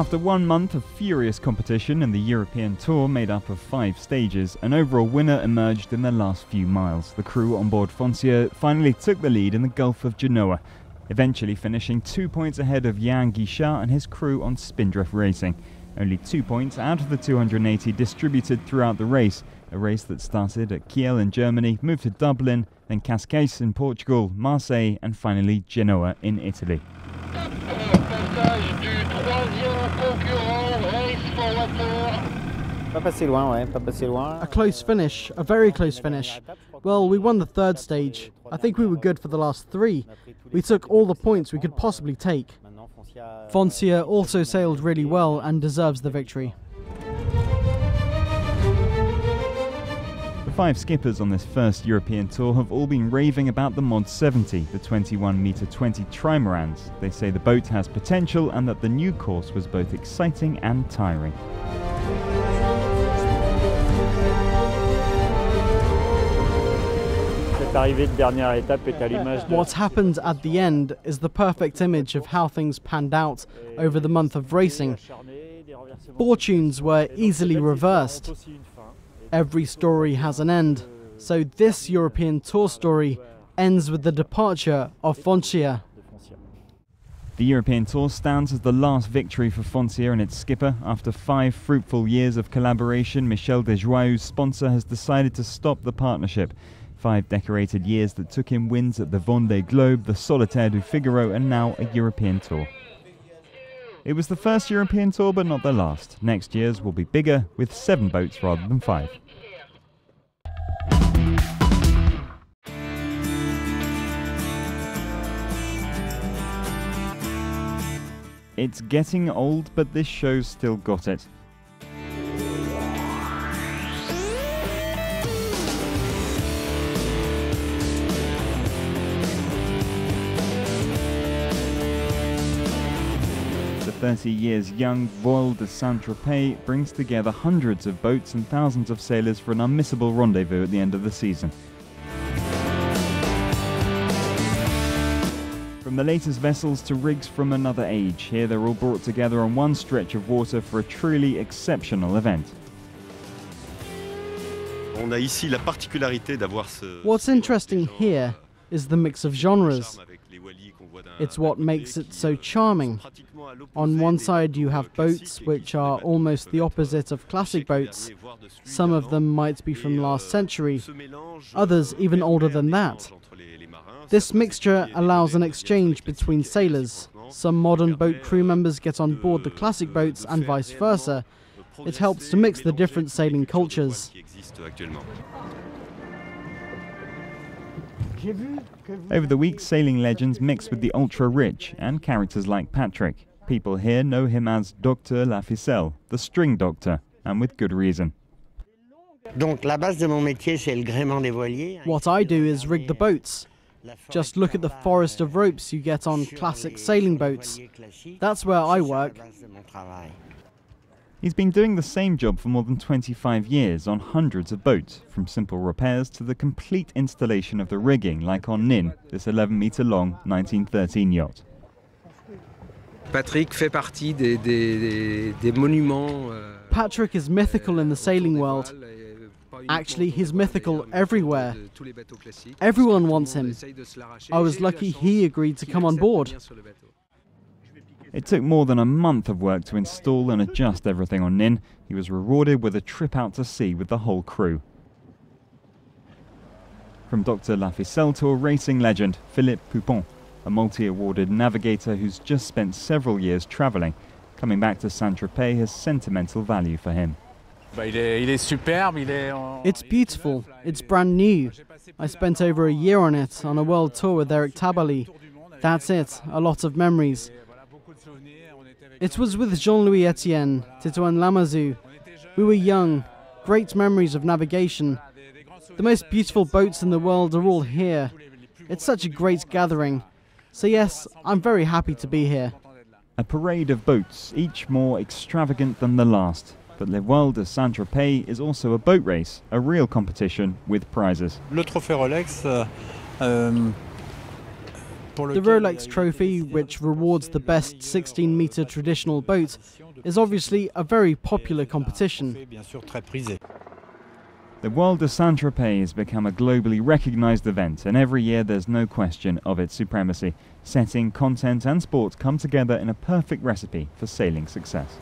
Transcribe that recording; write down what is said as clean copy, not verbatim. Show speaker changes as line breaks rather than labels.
After 1 month of furious competition in the European Tour made up of 5 stages, an overall winner emerged in the last few miles. The crew on board Foncia finally took the lead in the Gulf of Genoa, eventually finishing 2 points ahead of YANN Guichard and his crew on Spindrift Racing. Only 2 points out of the 280 distributed throughout the race, a race that started at Kiel in Germany, moved to Dublin, then Cascais in Portugal, Marseille and finally Genoa in Italy.
A close finish, a very close finish. Well, we won the 3rd stage. I think we were good for the last 3. We took all the points we could possibly take. Foncia also sailed really well and deserves the victory.
The 5 skippers on this first European tour have all been raving about the Mod 70, the 21-metre 20 trimarans. They say the boat has potential and that the new course was both exciting and tiring.
What happened at the end is the perfect image of how things panned out over the month of racing. Fortunes were easily reversed. Every story has an end, so this European Tour story ends with the departure of Foncia.
The European Tour stands as the last victory for Foncia and its skipper. After 5 fruitful years of collaboration, Michel Desjoyeux's sponsor has decided to stop the partnership. 5 decorated years that took him wins at the Vendée Globe, the Solitaire du Figaro and now a European Tour. It was the first European Tour but not the last. Next year's will be bigger with 7 boats rather than 5. It's getting old, but this show's still got it. The 30 years young Voile de Saint-Tropez brings together hundreds of boats and thousands of sailors for an unmissable rendezvous at the end of the season. From the latest vessels to rigs from another age, here they're all brought together on one stretch of water for a truly exceptional event.
What's interesting here is the mix of genres. It's what makes it so charming. On one side you have boats which are almost the opposite of classic boats. Some of them might be from last century, others even older than that. This mixture allows an exchange between sailors. Some modern boat crew members get on board the classic boats and vice versa. It helps to mix the different sailing cultures.
Over the week, sailing legends mix with the ultra-rich and characters like Patrick. People here know him as Docteur La Ficelle, the string doctor, and with good reason.
What I do is rig the boats. Just look at the forest of ropes you get on classic sailing boats. That's where I work.
He's been doing the same job for more than 25 years on hundreds of boats, from simple repairs to the complete installation of the rigging, like on YANN, this 11-metre-long 1913 yacht.
Patrick fait partie des monuments.
Patrick is mythical in the sailing world. Actually, he's mythical everywhere. Everyone wants him. I was lucky he agreed to come on board.
It took more than a month of work to install and adjust everything on YANN. He was rewarded with a trip out to sea with the whole crew. From Docteur La Ficelle to a racing legend, Philippe POUPON, a multi-awarded navigator who's just spent several years travelling. Coming back to Saint-Tropez has sentimental value for him.
It's beautiful. It's brand new. I spent over a year on it, on a world tour with Eric Tabarly. That's it, a lot of memories. It was with Jean-Louis Etienne, Titouan Lamazou. We were young, great memories of navigation. The most beautiful boats in the world are all here. It's such a great gathering. So yes, I'm very happy to be here.
A parade of boats, each more extravagant than the last. But Le Voile de Saint-Tropez is also a boat race, a real competition with prizes.
Le Trophée Rolex
The Rolex Trophy, which rewards the best 16-meter traditional boat, is obviously a very popular competition.
The World of Saint-Tropez has become a globally recognised event, and every year there's no question of its supremacy. Setting, content and sport come together in a perfect recipe for sailing success.